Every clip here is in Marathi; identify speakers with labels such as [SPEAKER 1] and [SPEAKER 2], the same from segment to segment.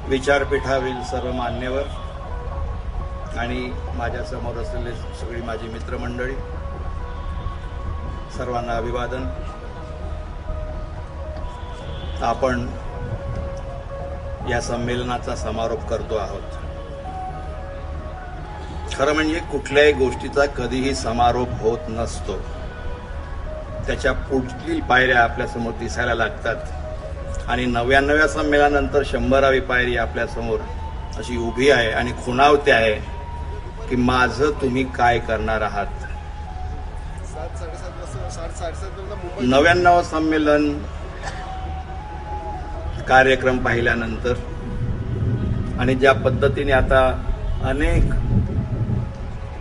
[SPEAKER 1] विचारपीठावरील सर्व मान्यवर आणि माझ्या समोर असलेले सगळी माझी मित्रमंडळी, सर्वांना अभिवादन. आपण या संमेलनाचा समारोप करतो आहोत. खरं म्हणजे कुठल्याही गोष्टीचा कधीही समारोप होत नसतो. त्याच्या पुढील पायऱ्या आपल्यासमोर दिसायला लागतात आणि 99व्या संमेलनानंतर 100वी पायरी आपल्यासमोर अशी उभी आहे आणि खुणावते आहे की माझं तुम्ही काय करणार आहात. 99वं संमेलन कार्यक्रम पाहिल्यानंतर आणि ज्या पद्धतीने आता अनेक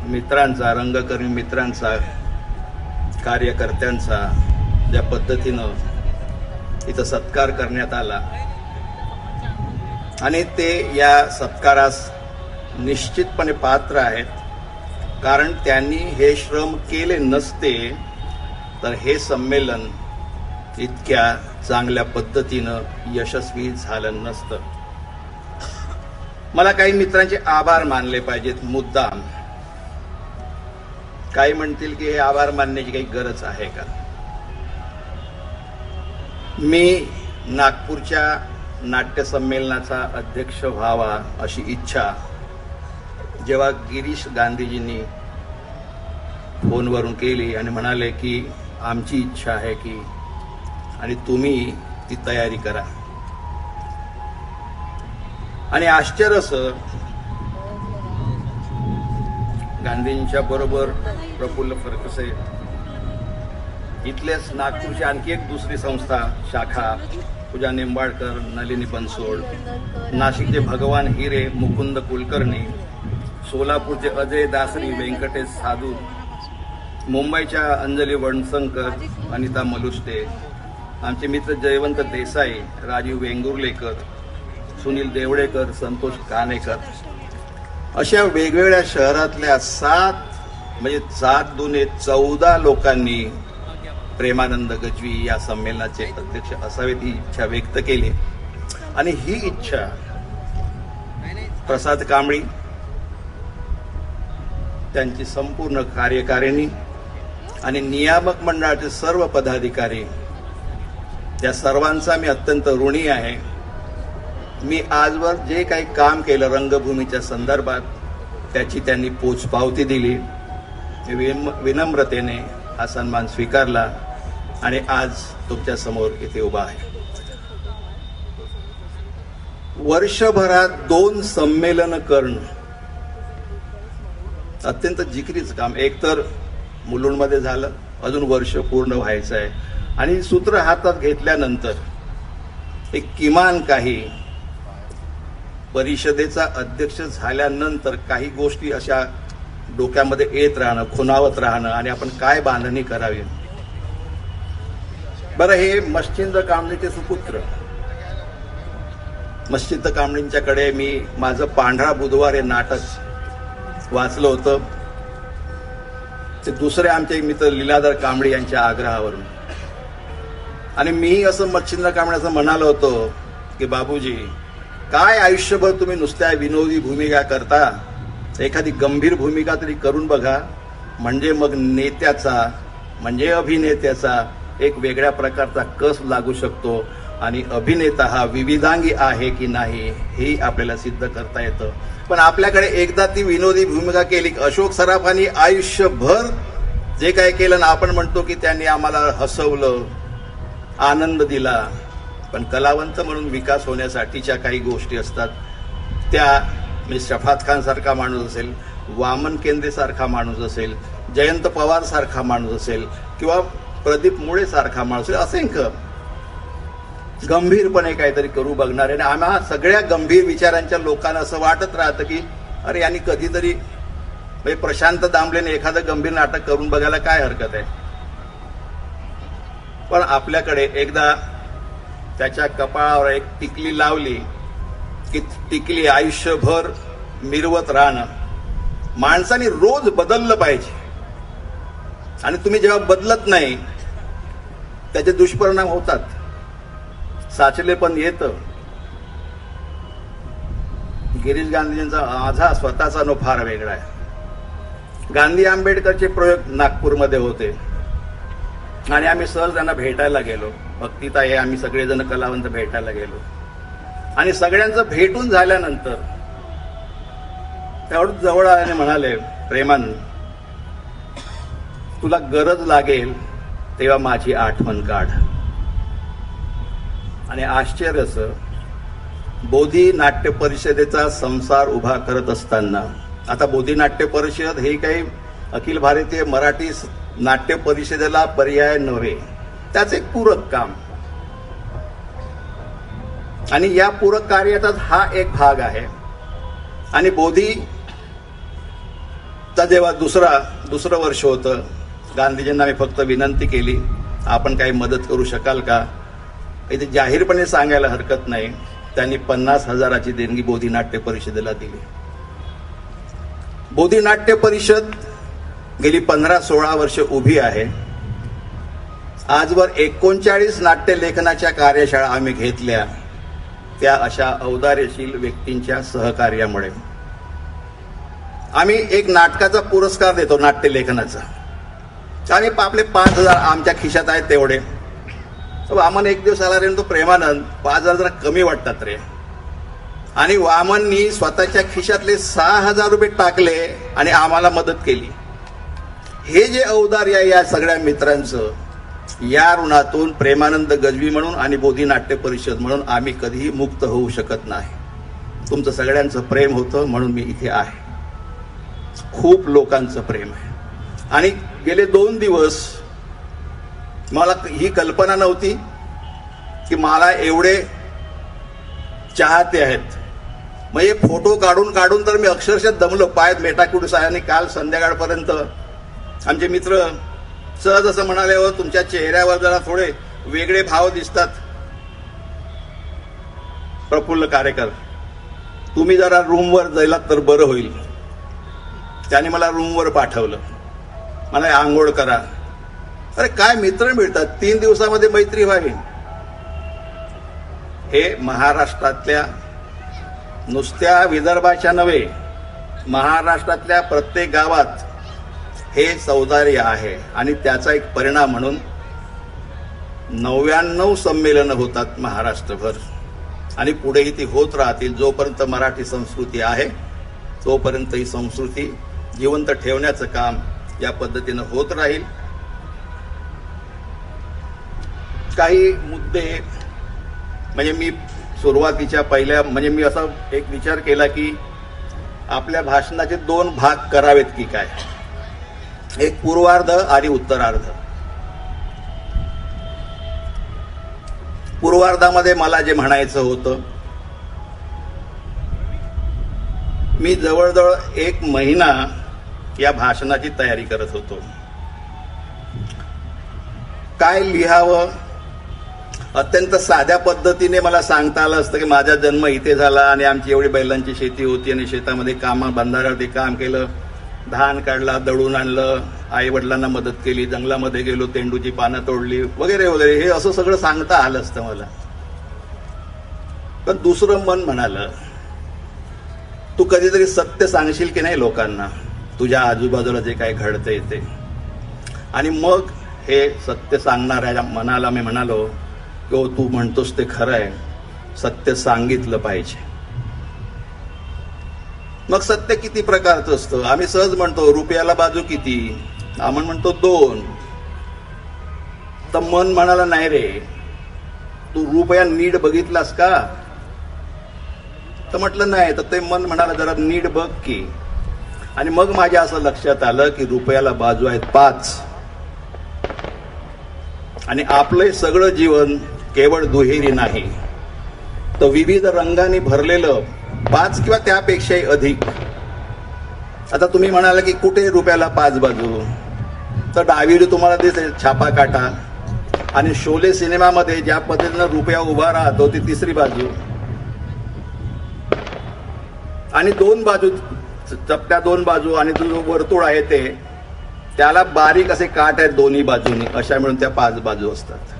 [SPEAKER 1] मित्रांचा, रंगकर्मी मित्रांचा, कार्यकर्त्यांचा ज्या पद्धतीनं इथं सत्कार करण्यात आला आणि ते या सत्कारास निश्चितपणे पात्र आहेत, कारण त्यांनी हे श्रम केले नसते तर हे संमेलन इतक्या चांगल्या पद्धतीनं यशस्वी झालं नसतं. मला काही मित्रांचे आभार मानले पाहिजेत मुद्दाम. काही म्हणतील की हे आभार मानण्याची काही गरज आहे का. मी नागपूरच्या नाट्य संमेलनाचा अध्यक्ष व्हावा अशी इच्छा जेव्हा गिरीश गांधीजींनी फोनवरून केली आणि म्हणाले की आमची इच्छा आहे की आणि तुम्ही ती तयारी करा, आणि आश्चर्य असं गांधींच्या बरोबर प्रफुल्ल फरकसे, इथलेच नागपूरची आणखी एक दुसरी संस्था शाखा पूजा निंबाळकर, नलिनी बनसोड, नाशिकचे भगवान हिरे, मुकुंद कुलकर्णी, सोलापूरचे अजय दासरी, व्यंकटेश साधू, मुंबईच्या अंजली वणसंकर, अनिता मलुष्टे, आमचे मित्र जयवंत देसाई, राजीव वेंगुर्लेकर, सुनील देवडेकर, संतोष कानेकर, अशा वेगवेगळ्या शहरातल्या 7 दुने 14 लोकांनी प्रेमानंद गज्वी या संमेलनाचे अध्यक्ष असावेत ही इच्छा व्यक्त केली. आणि ही इच्छा प्रसाद कांबळी, त्यांची संपूर्ण कार्यकारिणी आणि नियामक मंडळाचे सर्व पदाधिकारी, या सर्वांचा मी अत्यंत ऋणी आहे. मी आजवर जे काही काम केलं रंगभूमीच्या संदर्भात त्याची त्यांनी पोचपावती दिली. विनम्रतेने हा सन्मान स्वीकारला आणि आज तुमच्या समोर इथे उभा आहे. वर्षभरात 2 संमेलन करणं अत्यंत जिकिरीचं काम. एक तर मुलुंडमध्ये झालं, अजून वर्ष पूर्ण व्हायचं आहे, आणि सूत्र हातात घेतल्यानंतर एक किमान काही परिषदेचा अध्यक्ष झाल्यानंतर काही गोष्टी अशा डोक्यामध्ये येत राहणं, खुणावत राहणं, आणि आपण काय बांधणी करावी. बरं, हे मच्छिंद कांबळीचे सुपुत्र मच्छिंद कांबळींच्याकडे मी माझं पांढरा बुधवार हे नाटक वाचलं होतं. ते दुसरे आमचे मित्र लीलाधर कांबळी यांच्या आग्रहावरून, आणि मी असं मच्छिंद कांबळ्याचं म्हणालो होतो की बाबूजी, काय आयुष्यभर तुम्ही नुसत्या विनोदी भूमिका करता, एखादी गंभीर भूमिका तरी करून बघा, म्हणजे मग नेत्याचा, म्हणजे अभिनेत्याचा एक वेगळ्या प्रकारचा कस लागू शकतो आणि अभिनेता हा विविधांगी आहे की नाही हे आपल्याला सिद्ध करता येतं. पण आपल्याकडे एकदा ती विनोदी भूमिका केली. अशोक सराफांनी आयुष्यभर जे काय केलं ना, आपण म्हणतो की त्यांनी आम्हाला हसवलं, आनंद दिला, पण कलावंत म्हणून विकास होण्यासाठीच्या काही गोष्टी असतात. त्या मी शफात खान सारखा माणूस असेल, वामन केंद्रे सारखा माणूस असेल, जयंत पवार सारखा माणूस असेल, किंवा प्रदीप मुळे सारखा माणूस असेल, असंख्य गंभीरपणे काहीतरी करू बघणारे. आणि आम्हा सगळ्या गंभीर विचारांच्या लोकांना असं वाटत राहतं की अरे यांनी कधीतरी प्रशांत दामलेने एखादं गंभीर नाटक करून बघायला काय हरकत आहे. पण आपल्याकडे एकदा त्याच्या कपाळावर एक टिकली लावली की टिकली आयुष्यभर मिरवत राहणं. माणसाने रोज बदललं पाहिजे, आणि तुम्ही जेव्हा बदलत नाही त्याचे दुष्परिणाम होतात. साचले पण येतं. गिरीश गांधींचा माझा स्वतःचा अनुभव फार वेगळा आहे. गांधी आंबेडकरचे प्रयोग नागपूरमध्ये होते आणि आम्ही सहज त्यांना भेटायला गेलो. भक्तिताई आम्ही सगळेजण कलावंत भेटायला गेलो आणि सगळ्यांचं भेटून झाल्यानंतर तेवढं जवळ आल्याने म्हणाले, प्रेमानं तुला गरज लागेल तेव्हा माझी आठवण काढ. आणि आश्चर्यच, बोधी नाट्य परिषदेचा संसार उभा करत असताना, आता बोधी नाट्य परिषद हे काही अखिल भारतीय मराठी नाट्य परिषदेला पर्याय नव्हे, त्याच एक पूरक काम, आणि या पूरक कार्याचाच हा एक भाग आहे. आणि बोधीचा जेव्हा दुसरं वर्ष होतं, गांधीजींना मी फक्त विनंती केली, आपण काही मदत करू शकाल का? इथे जाहीरपणे सांगायला हरकत नाही, त्यांनी 50,000ची देणगी बोधी नाट्य परिषदेला दिली. बोधी नाट्य परिषद गेली 15-16 वर्ष उभी आहे. आजवर 39 नाट्य लेखनाच्या कार्यशाळा आम्ही घेतल्या, त्या अशा औदार्यशील व्यक्तींच्या सहकार्यामुळे. आम्ही एक नाटकाचा पुरस्कार देतो, नाट्य लेखनाचा. आम्ही आपले 5,000 आमच्या खिशात आहेत तेवढे. वामन एक दिवस आला रे, तो प्रेमानंद 5,000 जरा कमी वाटतात रे. आणि वामननी स्वतःच्या खिशातले 6,000 रुपये टाकले आणि आम्हाला मदत केली. हे जे औदार्य आहे या सगळ्या मित्रांचं, या ऋणातून प्रेमानंद गजवी म्हणून आणि बोधी नाट्य परिषद म्हणून आम्ही कधीही मुक्त होऊ शकत नाही. तुमचं सगळ्यांचं प्रेम होतं म्हणून मी इथे आहे. खूप लोकांचं प्रेम आहे. आणि गेले 2 दिवस मला ही कल्पना नव्हती की मला एवढे चाहते आहेत. म्हणजे फोटो काढून काढून तर मी अक्षरशः दमलो, पायात मेटाकुटीस आहे. आणि काल संध्याकाळपर्यंत आमचे मित्र सहज असं म्हणाले, हो तुमच्या चेहऱ्यावर जरा थोडे वेगळे भाव दिसतात प्रफुल्ल कारेकर, तुम्ही जरा रूमवर जायलात तर बरं होईल. त्याने मला रूमवर पाठवलं, मला आंघोळ करा. अरे काय मित्र मिळतात, 3 दिवसामध्ये मैत्री व्हावी. हे महाराष्ट्रातल्या, नुसत्या विदर्भाच्या नव्हे, महाराष्ट्रातल्या प्रत्येक गावात हे सौंदर्य आहे. आणि त्याचा एक परिणाम म्हणून 99 संमेलनं होतात महाराष्ट्रभर, आणि पुढेही ती होत राहतील. जोपर्यंत मराठी संस्कृती आहे तोपर्यंत ही संस्कृती जिवंत ठेवण्याचं काम या पद्धतीनं होत राहील. काही मुद्दे म्हणजे मी सुरुवातीच्या पहिल्या मी असा एक विचार केला की आपल्या भाषणाचे 2 भाग करावेत की काय, एक पूर्वार्ध आणि उत्तरार्ध. पूर्वार्धामध्ये मला जे म्हणायचं होतं, मी जवळजवळ 1 महिना या भाषणाची तयारी करत होतो. काय लिहावं, अत्यंत साध्या पद्धतीने मला सांगता आलं असतं की माझा जन्म इथे झाला आणि आमची एवढी बैलांची शेती होती आणि शेतामध्ये बंधाऱ्यावरती काम केलं, धान काढला, दळून आणलं, आई वडिलांना मदत केली, जंगलामध्ये गेलो, तेंडूची पानं तोडली वगैरे वगैरे, हे असं सगळं सांगता आलं असतं मला. पण दुसरं मन म्हणालं, तू कधीतरी सत्य सांगशील की नाही लोकांना, तुझ्या आजूबाजूला जे काही घडतंय ते. आणि मग हे सत्य सांगणाऱ्या मनाला मी म्हणालो की हो, तू म्हणतोस ते खरं आहे, सत्य सांगितलं पाहिजे. मग सत्य किती प्रकारचं असतं? आम्ही सहज म्हणतो रुपयाला बाजू किती, आपण म्हणतो 2. तर मन म्हणाला, नाही रे, तू रुपया नीट बघितलास का? तर म्हटलं नाही. तर ते मन म्हणाला, जरा नीट बघ की. आणि मग माझ्या असं लक्षात आलं की रुपयाला बाजू आहेत 5, आणि आपलं सगळं जीवन केवळ दुहेरी नाही, तर विविध रंगांनी भरलेलं 5 किंवा त्यापेक्षाही अधिक. आता तुम्ही म्हणाला की कुठे रुपयाला 5 बाजू, तर डावीकडे तुम्हाला दिसेल छापा काटा, आणि शोले सिनेमामध्ये ज्या पद्धतीनं रुपया उभा राहतो ती 3री बाजू, आणि 2 बाजू, चपट्या 2 बाजू, आणि जो वर्तुळ आहे ते, त्याला बारीक असे काट आहेत दोन्ही बाजूनी, अशा मिळून त्या 5 बाजू असतात.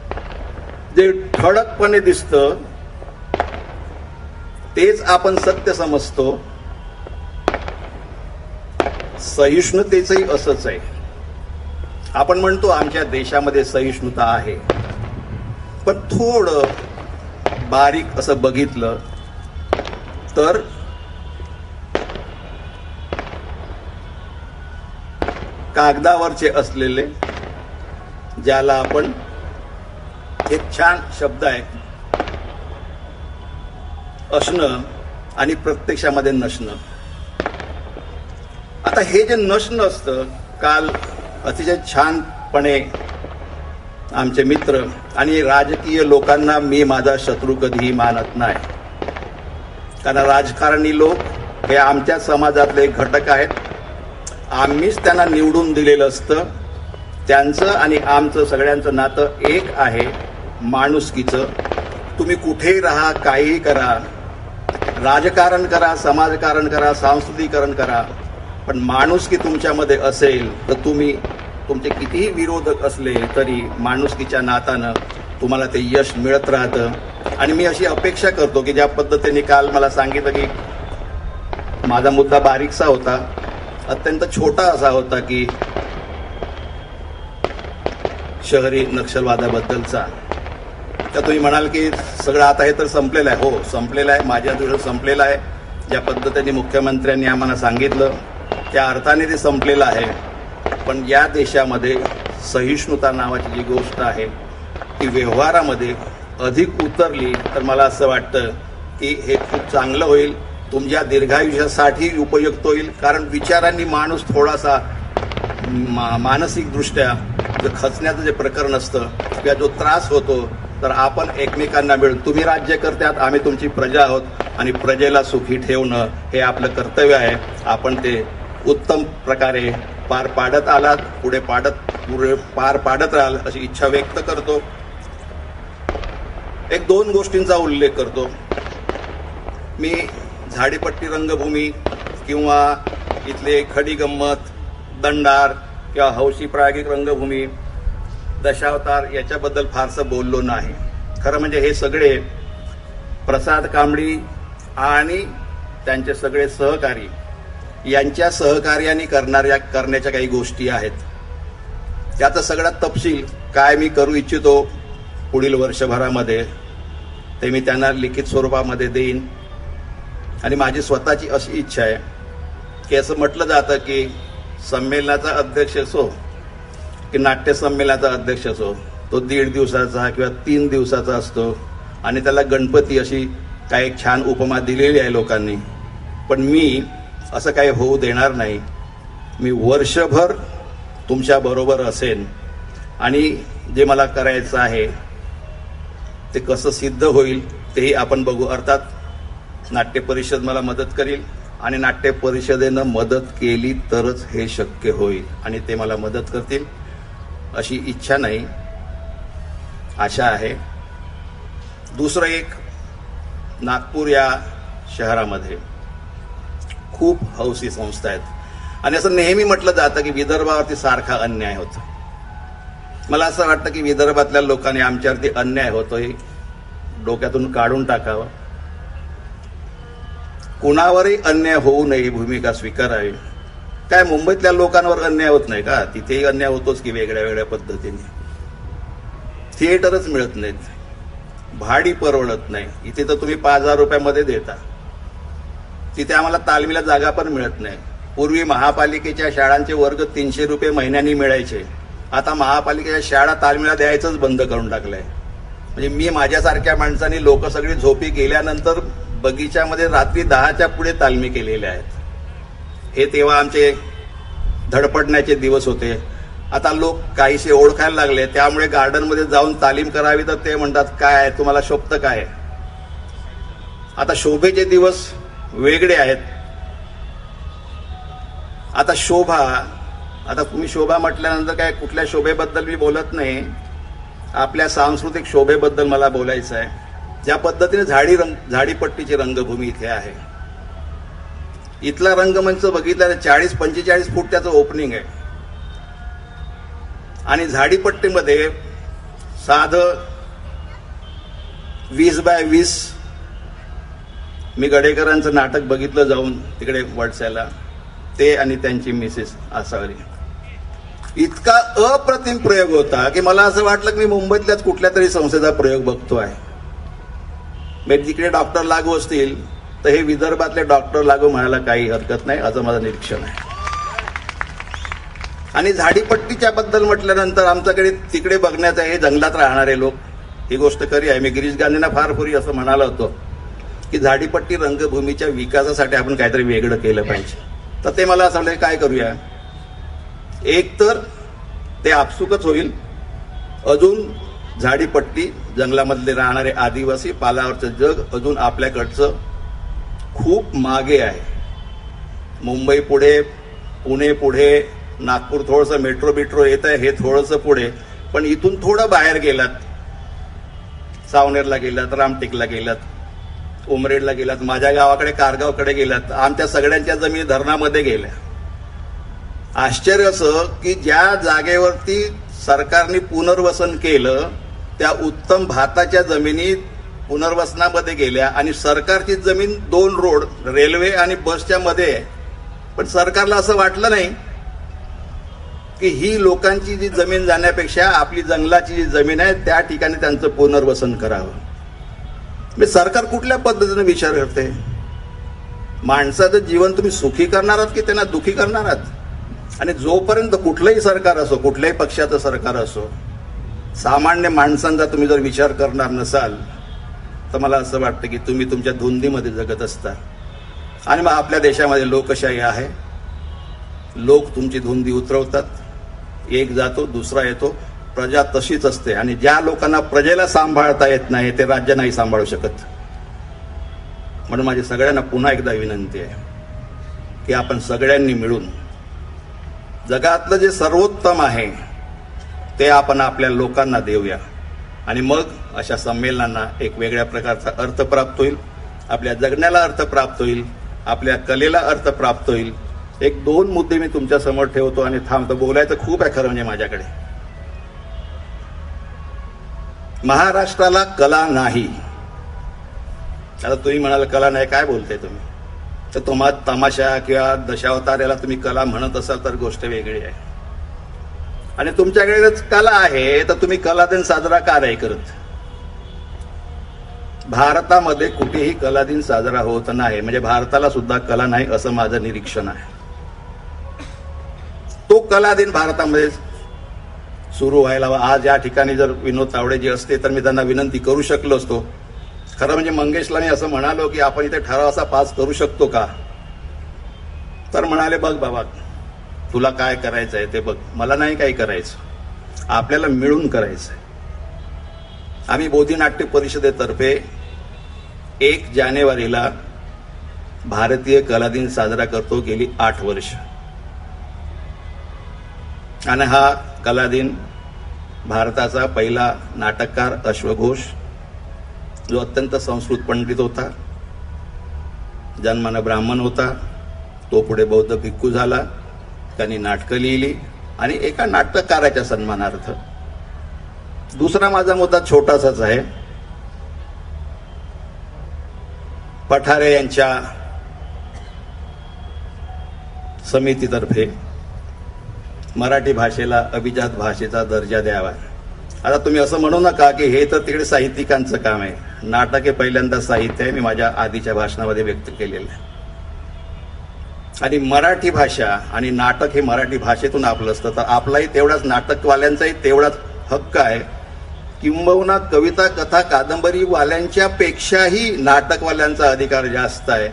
[SPEAKER 1] जे ठळकपणे दिसतं तेच आपण सत्य समजतो. सहिष्णुतेचंही असंच आहे. आपण म्हणतो आमच्या देशामध्ये सहिष्णुता आहे, पण थोडं बारीक असं बघितलं तर कागदावरचे असलेले, ज्याला आपण एक छान शब्द आहे असणं आणि प्रत्यक्षामध्ये नसणं. आता हे जे नसणं असतं, काल अतिशय छानपणे आमचे मित्र आणि राजकीय लोकांना मी माझा शत्रू कधीही मानत नाही, कारण राजकारणी लोक हे आमच्या समाजातले घटक आहेत. आम्हीच त्यांना निवडून दिलेलं असतं. त्यांचं आणि आमचं सगळ्यांचं नातं एक आहे, माणुसकीचं. तुम्ही कुठेही राहा, काहीही करा, राजकारण करा, समाजकारण करा, सांस्कृतिकरण करा, पण माणुसकी तुमच्यामध्ये असेल तर तुम्ही तुमचे कितीही विरोधक असले तरी माणुसकीच्या नातानं तुम्हाला ते यश मिळत राहतं. आणि मी अशी अपेक्षा करतो की ज्या पद्धतीने काल मला सांगितलं की माझा मुद्दा बारीकसा होता, अत्यंत छोटा असा होता की शहरी नक्षलवादाबद्दलचा, तर तुम्ही म्हणाल की सगळं आता हे तर संपलेलं आहे. हो, संपलेलं आहे, माझ्या दृष्टीने संपलेलं आहे. ज्या पद्धतीने मुख्यमंत्र्यांनी आम्हाला सांगितलं त्या अर्थाने ते संपलेलं आहे. पण या देशामध्ये सहिष्णुता नावाची जी गोष्ट आहे ती व्यवहारामध्ये अधिक उतरली तर मला असं वाटतं की हे खूप चांगलं होईल, तुमच्या दीर्घायुष्यासाठी उपयुक्त होईल. कारण विचारांनी माणूस थोडासा मानसिकदृष्ट्या जे खचण्याचं जे प्रकरण असतं किंवा जो त्रास होतो, तर आपण एकमेकांना मिळून, तुम्ही राज्यकर्त्यात, आम्ही तुमची प्रजा आहोत आणि प्रजेला सुखी ठेवणं हे आपलं कर्तव्य आहे. आपण ते उत्तम प्रकारे पार पाडत आलात, पुढे पार पाडत राहाल अशी इच्छा व्यक्त करतो. एक दोन गोष्टींचा उल्लेख करतो. मी झाडीपट्टी रंगभूमी किंवा इथले खडी गंमत, दंडार किंवा हौशी प्रायोगिक रंगभूमी, दशावतार याच्याबद्दल फारसं बोललो नाही. खरं म्हणजे हे सगळे प्रसाद कांबळी आणि त्यांचे सगळे सहकारी यांच्या सहकार्याने करण्याच्या काही गोष्टी आहेत. त्याचा सगळा तपशील काय मी करू इच्छितो पुढील वर्षभरामध्ये ते मी त्यांना लिखित स्वरूपामध्ये देईन. आणि माझी स्वतःची अशी इच्छा आहे की असं म्हटलं जातं की संमेलनाचा अध्यक्ष असो की नाट्य संमेलनाचा अध्यक्ष असो, तो 1.5 दिवसाचा किंवा 3 दिवसाचा असतो आणि त्याला गणपती अशी काय एक छान उपमा दिलेली आहे लोकांनी. पण मी असं काही होऊ देणार नाही. मी वर्षभर तुमच्याबरोबर असेन आणि जे मला करायचं आहे ते कसं सिद्ध होईल तेही आपण बघू. अर्थात नाट्य परिषद मला मदत करील आणि नाट्य परिषदेनं मदत केली तरच हे शक्य होईल आणि ते मला मदत करतील अशी इच्छा नाही, आशा आहे. दुसरं एक, नागपूर या शहरामध्ये खूप हौसी संस्था आहेत आणि असं नेहमी म्हटलं जातं की विदर्भावरती सारखा अन्याय होतो. मला असं वाटतं की विदर्भातल्या लोकांनी आमच्यावरती अन्याय होतोय डोक्यातून काढून टाकावं. कुणावरही अन्याय होऊ नये ही भूमिका स्वीकारावी. काय मुंबईतल्या लोकांवर अन्याय होत नाही का? तिथेही अन्याय होतोच की वेगळ्या वेगळ्या पद्धतीने. थिएटरच मिळत नाहीत, भाडी परवडत नाही. इथे तर तुम्ही 5,000 रुपयामध्ये देता, तिथे आम्हाला तालमीला जागा पण मिळत नाही. पूर्वी महापालिकेच्या शाळांचे वर्ग 300 रुपये महिन्यानी मिळायचे, आता महापालिकेच्या शाळा तालमीला द्यायचंच बंद करून टाकलंय. म्हणजे मी माझ्यासारख्या माणसांनी लोक सगळी झोपी गेल्यानंतर बगीच्यामध्ये रात्री 10च्या पुढे तालमी केलेल्या आहेत. हे तेव्हा आमचे धडपडण्याचे दिवस होते. आता लोक काहीसे ओळखायला लागले, त्यामुळे गार्डनमध्ये जाऊन तालीम करावी तर ते म्हणतात काय तुम्हाला शोभतं काय. आता शोभेचे दिवस वेगळे आहेत. आता शोभा, आता तुम्ही शोभा म्हटल्यानंतर काय कुठल्या शोभेबद्दल मी बोलत नाही, आपल्या सांस्कृतिक शोभेबद्दल मला बोलायचं आहे. ज्या पद्धतीने झाडीपट्टीची रंगभूमी इथे आहे, इथला रंगमंच बघितला 40-45 फूट त्याचं ओपनिंग आहे आणि झाडीपट्टीमध्ये साधं 20 बाय 20 मी गडेकरांचं नाटक बघितलं जाऊन तिकडे वडसाला, ते आणि त्यांची मिसेस आसावरी. इतका अप्रतिम प्रयोग होता की मला असं वाटलं की मी मुंबईतल्याच कुठल्या तरी संस्थेचा प्रयोग बघतोय. म्हणजे तिकडे डॉक्टर लागू असतील तर हे विदर्भातले डॉक्टर लागू म्हणायला काही हरकत नाही, असं माझं निरीक्षण आहे. आणि झाडीपट्टीच्या बद्दल म्हटल्यानंतर आमच्याकडे तिकडे बघण्याचं हे जंगलात राहणारे लोक, ही गोष्ट खरी आहे. मी गिरीश गांधींना फार पूर्वी असं म्हणालो होतो की झाडीपट्टी रंगभूमीच्या विकासासाठी आपण काहीतरी वेगळं केलं पाहिजे. तर ते मला असं वाटलं काय करूया, एक तर ते आपसुकच होईल, अजून झाडीपट्टी जंगलामधले राहणारे आदिवासी पालावरचं जग अजून आपल्याकडचं खूप मागे आहे. मुंबई पुढे, पुणे पुढे, नागपूर थोडंसं मेट्रो येत आहे, हे थोडंसं पुढे. पण इथून थोडं बाहेर गेलात, सावनेरला गेलात, रामटेकला गेलात, उमरेडला गेलात, माझ्या गावाकडे कारगावकडे गेलात, आमच्या सगळ्यांच्या जमिनी धरणामध्ये गेल्या. आश्चर्य असं की ज्या जागेवरती सरकारने पुनर्वसन केलं त्या उत्तम भाताच्या जमिनी पुनर्वसनामध्ये गेल्या आणि सरकारची जमीन 2 रोड, रेल्वे आणि बसच्या मध्ये आहे. पण सरकारला असं वाटलं नाही की ही लोकांची जी जमीन जाण्यापेक्षा आपली जंगलाची जी जमीन आहे त्या ठिकाणी त्यांचं पुनर्वसन करावं. म्हणजे सरकार कुठल्या पद्धतीने विचार करते, माणसाचं जीवन तुम्ही सुखी करणार आहात की त्यांना दुखी करणार आहात. आणि जोपर्यंत कुठलंही सरकार असो, कुठल्याही पक्षाचं सरकार असो, सामान्य माणसांचा तुम्ही जर विचार करणार नसाल तर मला असं वाटतं की तुम्ही तुमच्या धुंदीमध्ये जगत असता. आणि मग आपल्या देशामध्ये लोकशाही आहे, लोक तुमची धुंदी उतरवतात, एक जातो दुसरा येतो, प्रजा तशीच असते. आणि ज्या लोकांना प्रजेला सांभाळता येत नाही ते राज्य नाही सांभाळू शकत. म्हणून माझी सगळ्यांना पुन्हा एकदा विनंती आहे की आपण सगळ्यांनी मिळून जगातलं जे सर्वोत्तम आहे ते आपण आपल्या लोकांना देऊया. आणि मग अशा संमेलनांना एक वेगळ्या प्रकारचा अर्थ प्राप्त होईल, आपल्या जगण्याला अर्थ प्राप्त होईल, आपल्या कलेला अर्थ प्राप्त होईल. 1-2 मुद्दे मी तुमच्या समोर ठेवतो आणि थांबतो. बोलायचं खूप आहे खरं म्हणजे माझ्याकडे. महाराष्ट्राला कला नाही. आता तुम्ही म्हणाल कला नाही, काय बोलताय तुम्ही? तर तुम्हा तमाशा किंवा दशावतार याला तुम्ही कला म्हणत असाल तर गोष्ट वेगळी आहे. आणि तुमच्याकडेच कला आहे तर तुम्ही कला दिन साजरा का नाही करत? भारतामध्ये कुठेही कला दिन साजरा होत नाही, म्हणजे भारताला सुद्धा कला नाही असं माझं निरीक्षण आहे. तो कला दिन भारतामध्ये सुरू व्हायला हवा. आज या ठिकाणी जर विनोद तावडे जी असते तर मी त्यांना विनंती करू शकलो असतो. खरं म्हणजे मंगेशला मी असं म्हणालो की आपण इथे ठराव असा पास करू शकतो का, तर म्हणाले बघ बाबा तुला काय करायचंय ते बघ, मला नाही काही करायचं, आपल्याला मिळून करायचंय. आम्ही बोधिनाट्य परिषदेतर्फे 1 जानेवारीला भारतीय कला दिन साजरा करतो गेली 8 वर्ष. आणि हा कला दिन भारताचा पहिला नाटककार अश्वघोष, जो अत्यंत संस्कृत पंडित होता, जन्मानं ब्राह्मण होता, तो पुढे बौद्ध भिक्खू झाला, त्यांनी नाटकं लिहिली आणि एका नाटककाराच्या सन्मानार्थ. दुसरा माझा मुद्दा छोटासाच आहे. पठारे यांच्या समितीतर्फे मराठी भाषेला अभिजात भाषेचा दर्जा द्यावा. आता तुम्ही असं म्हणू नका की हे तर तिकडे साहित्यिकांचं काम आहे. नाटक हे पहिल्यांदा साहित्य आहे, मी माझ्या आधीच्या भाषणामध्ये व्यक्त केलेलं आहे. आणि मराठी भाषा आणि नाटक हे मराठी भाषेतून आपलं असतं तर आपलाही तेवढाच, नाटकवाल्यांचाही तेवढाच हक्क आहे. किंबहुना कविता कथा कादंबरी वाल्यांच्या पेक्षाही नाटकवाल्यांचा अधिकार जास्त आहे.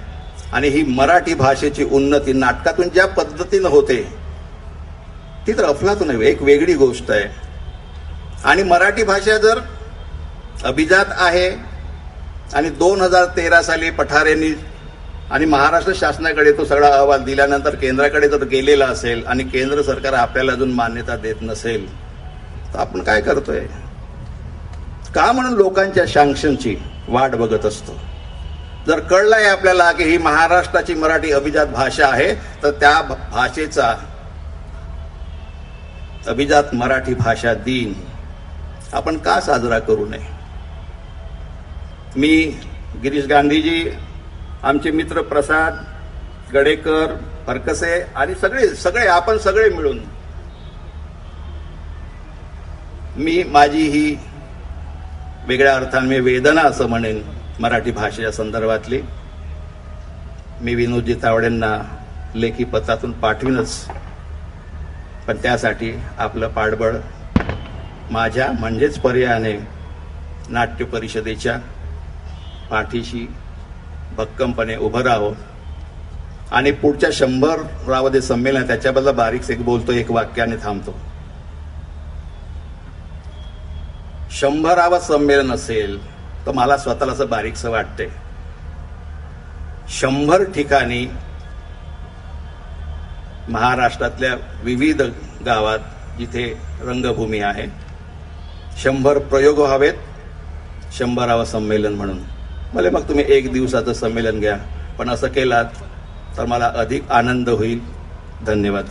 [SPEAKER 1] आणि ही मराठी भाषेची उन्नती नाटकातून ज्या पद्धतीनं होते ती तर अफलातून आहे, एक वेगळी गोष्ट आहे. आणि मराठी भाषा जर अभिजात आहे आणि 2013 साली पठारेंनी आणि महाराष्ट्र शासनाकडे तो सगळा अहवाल दिल्यानंतर केंद्राकडे जर गेलेला असेल आणि केंद्र सरकार आपल्याला अजून मान्यता देत नसेल तर आपण काय करतोय का म्हणून लोकांच्या सँक्शनची वाट बघत असतो. जर कळलंय आपल्याला की ही महाराष्ट्राची मराठी अभिजात भाषा आहे तर त्या भाषेचा अभिजात मराठी भाषा दिन आपण का साजरा करू नये. मी गिरीश गांधीजी आमचे मित्र प्रसाद गडेकर फरकसे आणि सगळे आपण सगळे मिळून मी माझी ही वेगळ्या अर्थाने मी वेदना असं म्हणेन मराठी भाषेच्या संदर्भातली मी विनोदजी तावडेंना लेखी पत्रातून पाठवीनच, पण त्यासाठी आपलं पाठबळ माझ्या म्हणजेच पर्यायाने नाट्य परिषदेच्या पाठीशी भक्कमपणे उभं राहावं आणि पुढच्या 100 संमेलन त्याच्याबद्दल बारीक एक बोलतो, एक वाक्याने थांबतो. 100 संमेलन असेल तर मला स्वतःला असं बारीकसं वाटतंय. 100 ठिकाणी महाराष्ट्रातल्या विविध गावात जिथे रंगभूमी आहे 100 प्रयोग व्हावेत 100 संमेलन म्हणून. भले मग तुम्ही 1 दिवसाचं संमेलन घ्या, पण असं केलात तर मला अधिक आनंद होईल. धन्यवाद.